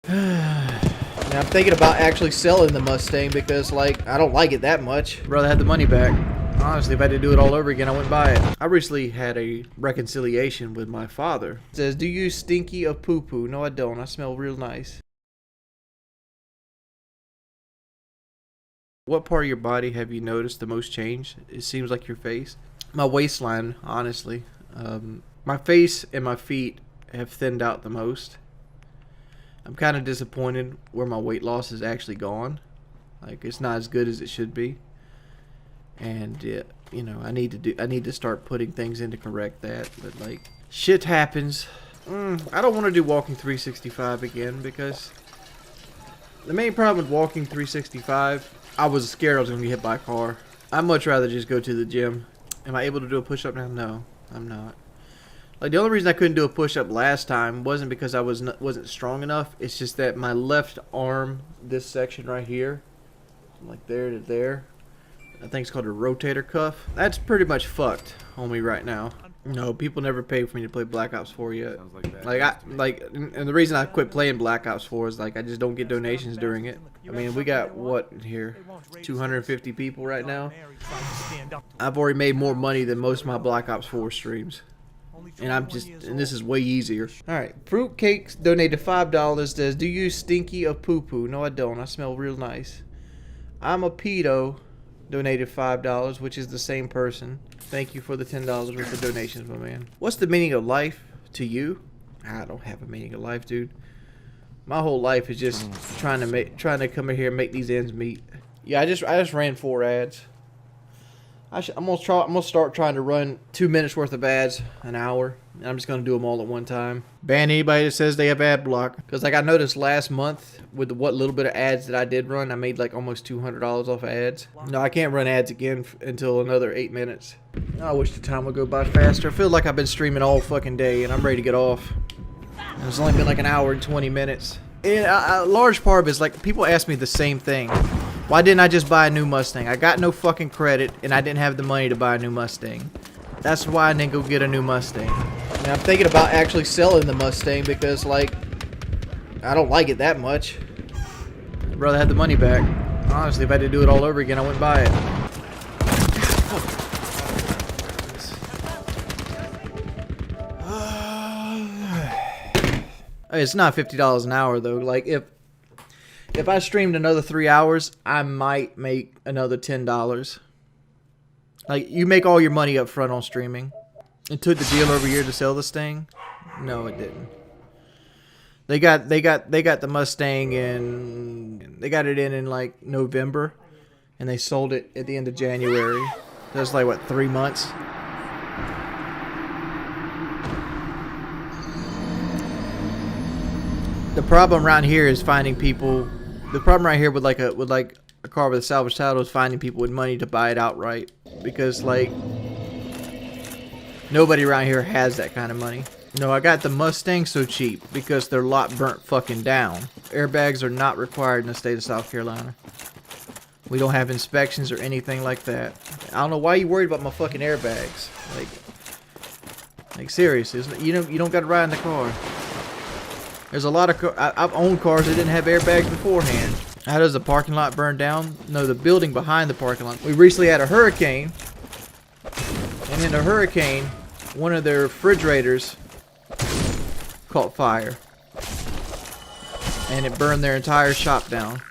Now I'm thinking about actually selling the Mustang because, like, I don't like it that much. I'd rather have the money back. Honestly, if I had to do it all over again, I wouldn't buy it. I recently had a reconciliation with my father. It says, "Do you stinky of poo-poo?" No, I don't. I smell real nice. What part of your body have you noticed the most change? It seems like your face. My waistline, honestly. My face and my feet have thinned out the most. I'm kind of disappointed where my weight loss has actually gone. Like, it's not as good as it should be. And you know, I need to start putting things in to correct that. But like, shit happens. I don't want to do walking 365 again because the main problem with walking 365, I was scared I was going to get hit by a car. I'd much rather just go to the gym. Am I able to do a push-up now? No, I'm not. Like, the only reason I couldn't do a push-up last time wasn't because I wasn't strong enough. It's just that my left arm, this section right here, from like there to there, I think it's called a rotator cuff. That's pretty much fucked on me right now. No, people never paid for me to play Black Ops 4 yet. Sounds like that. And the reason I quit playing Black Ops 4 is like I just don't get donations during it. I mean, we got what here, 250 people right now. I've already made more money than most of my Black Ops 4 streams. And this is way easier. Alright, Fruitcakes donated $5. Says, "Do you stinky of poo-poo?" No, I don't. I smell real nice. I'm a pedo. Donated $5, which is the same person. Thank you for the $10 worth of donations, my man. What's the meaning of life to you? I don't have a meaning of life, dude. My whole life is just trying to come in here and make these ends meet. Yeah, I just ran 4 ads. I'm gonna start trying to run 2 minutes worth of ads an hour. And I'm just gonna do them all at one time. Ban anybody that says they have ad block. Because like I noticed last month with what little bit of ads that I did run, I made like almost $200 off of ads. No, I can't run ads again until another 8 minutes. I wish the time would go by faster. I feel like I've been streaming all fucking day and I'm ready to get off. And it's only been like an hour and 20 minutes. And a large part of it is like people ask me the same thing. Why didn't I just buy a new Mustang? I got no fucking credit and I didn't have the money to buy a new Mustang. That's why I didn't go get a new Mustang. Now I'm thinking about actually selling the Mustang because, like, I don't like it that much. I'd rather have the money back. Honestly, if I had to do it all over again, I wouldn't buy it. It's not $50 an hour though. Like if I streamed another 3 hours, I might make another $10. Like, you make all your money up front on streaming. It took the deal over here to sell this thing. No, it didn't. They got the Mustang they got it in like November, and they sold it at the end of January. That's like what, 3 months. The problem around here is finding people. The problem right here with like a car with a salvage title is finding people with money to buy it outright, because like nobody around here has that kind of money. No, I got the Mustang so cheap because their lot burnt fucking down. Airbags are not required in the state of South Carolina. We don't have inspections or anything like that. I don't know why you worried about my fucking airbags. Like seriously, you don't got to ride in the car. There's a lot of I've owned cars that didn't have airbags beforehand. How does the parking lot burn down? No, the building behind the parking lot. We recently had a hurricane, and in the hurricane, one of their refrigerators caught fire, and it burned their entire shop down.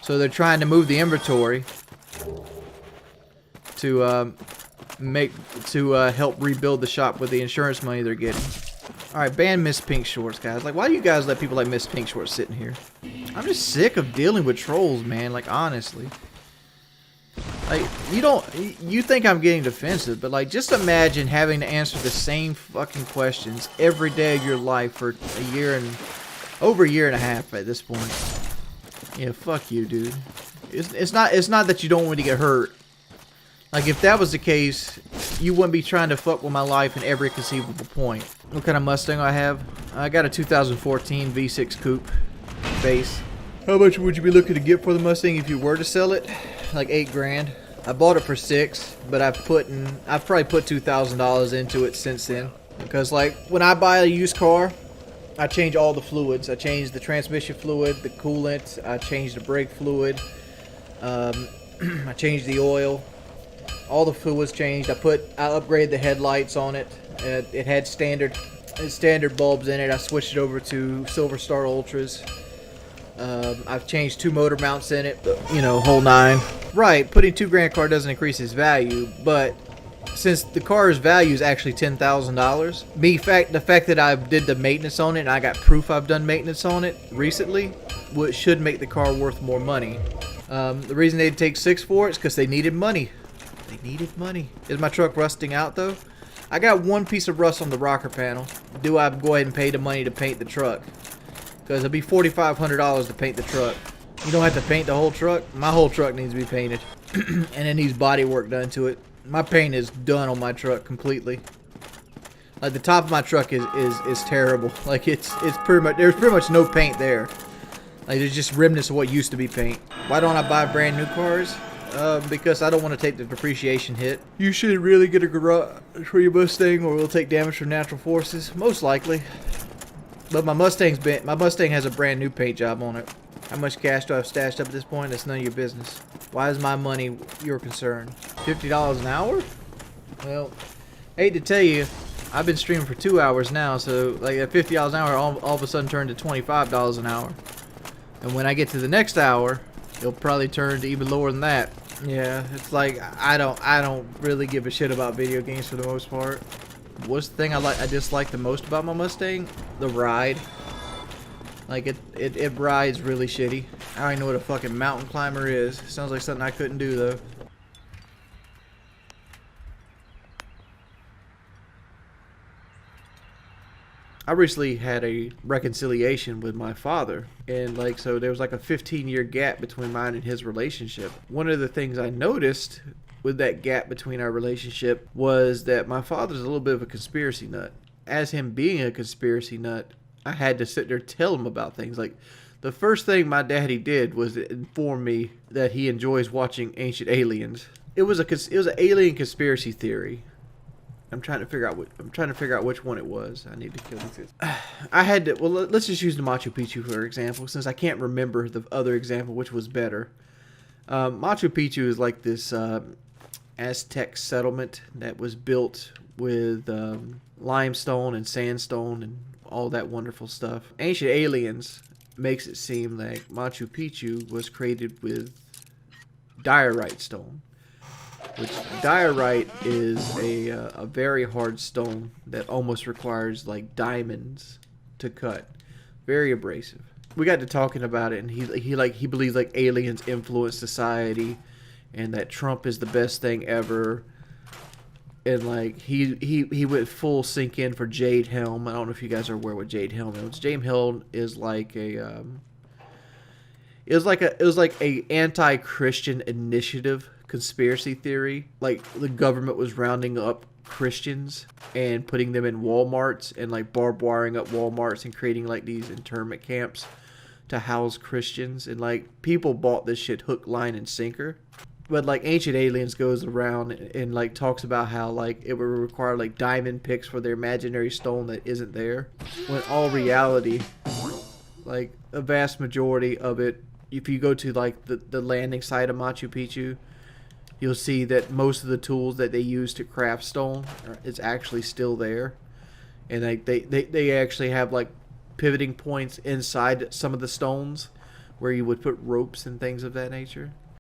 So they're trying to move the inventory to help rebuild the shop with the insurance money they're getting. Alright, ban Miss Pink Shorts, guys. Like, why do you guys let people like Miss Pink Shorts sitting here? I'm just sick of dealing with trolls, man. Like, honestly. Like, you think I'm getting defensive, but like, just imagine having to answer the same fucking questions every day of your life for over a year and a half at this point. Yeah, fuck you, dude. It's not that you don't want to get hurt. Like, if that was the case, you wouldn't be trying to fuck with my life in every conceivable point. What kind of Mustang I have? I got a 2014 V6 Coupe base. How much would you be looking to get for the Mustang if you were to sell it? Like $8 grand. I bought it for $6, but I've probably put $2,000 into it since then. Because like, when I buy a used car, I changed all the fluids. I changed the transmission fluid, the coolant. I changed the brake fluid. I changed the oil. All the fluids changed. I upgraded the headlights on it. It had standard bulbs in it. I switched it over to Silver Star Ultras. I've changed 2 motor mounts in it. You know, whole 9. Right, putting $2,000 in a car doesn't increase its value, but since the car's value is actually $10,000, the fact that I did the maintenance on it and I got proof I've done maintenance on it recently, should make the car worth more money. The reason they'd take 6 for it is because they needed money. They needed money. Is my truck rusting out though? I got 1 piece of rust on the rocker panel. Do I go ahead and pay the money to paint the truck? Because it'll be $4,500 to paint the truck. You don't have to paint the whole truck. My whole truck needs to be painted. And it needs body work done to it. My paint is done on my truck completely. Like the top of my truck is terrible. Like it's pretty much, there's pretty much no paint there. Like there's just remnants of what used to be paint. Why don't I buy brand new cars? Because I don't want to take the depreciation hit. You should really get a garage for your Mustang, or it'll take damage from natural forces. Most likely. But my Mustang has a brand new paint job on it. How much cash do I have stashed up at this point? That's none of your business. Why is my money your concern? $50 an hour? Well, hate to tell you, I've been streaming for 2 hours now, so like at $50 an hour, all of a sudden turned to $25 an hour. And when I get to the next hour, it'll probably turn to even lower than that. Yeah, it's like I don't really give a shit about video games for the most part. What's the thing I dislike the most about my Mustang? The ride. Like it rides really shitty. I don't even know what a fucking mountain climber is. Sounds like something I couldn't do though. I recently had a reconciliation with my father, and like, so there was like a 15-year gap between mine and his relationship. One of the things I noticed with that gap between our relationship was that my father's a little bit of a conspiracy nut. As him being a conspiracy nut, I had to sit there and tell him about things. Like, the first thing my daddy did was inform me that he enjoys watching Ancient Aliens. It was an alien conspiracy theory. I'm trying to figure out which one it was. I need to kill these. I had to. Well, let's just use the Machu Picchu for example, since I can't remember the other example, which was better. Machu Picchu is like this Aztec settlement that was built with limestone and sandstone and all that wonderful stuff. Ancient Aliens makes it seem like Machu Picchu was created with diorite stone. Which diorite is a very hard stone that almost requires like diamonds to cut. Very abrasive. We got to talking about it, and he believes like aliens influence society, and that Trump is the best thing ever. And like he went full sink in for Jade Helm. I don't know if you guys are aware what Jade Helm is. Jade Helm is like a it was like a anti-Christian initiative conspiracy theory. Like the government was rounding up Christians and putting them in Walmarts and like barbed wiring up Walmarts and creating like these internment camps to house Christians, and like people bought this shit hook, line, and sinker. But like Ancient Aliens goes around and like talks about how like it would require like diamond picks for their imaginary stone that isn't there, when all reality, like a vast majority of it, if you go to like the landing site of Machu Picchu, you'll see that most of the tools that they use to craft stone is actually still there. And like they actually have like pivoting points inside some of the stones where you would put ropes and things of that nature.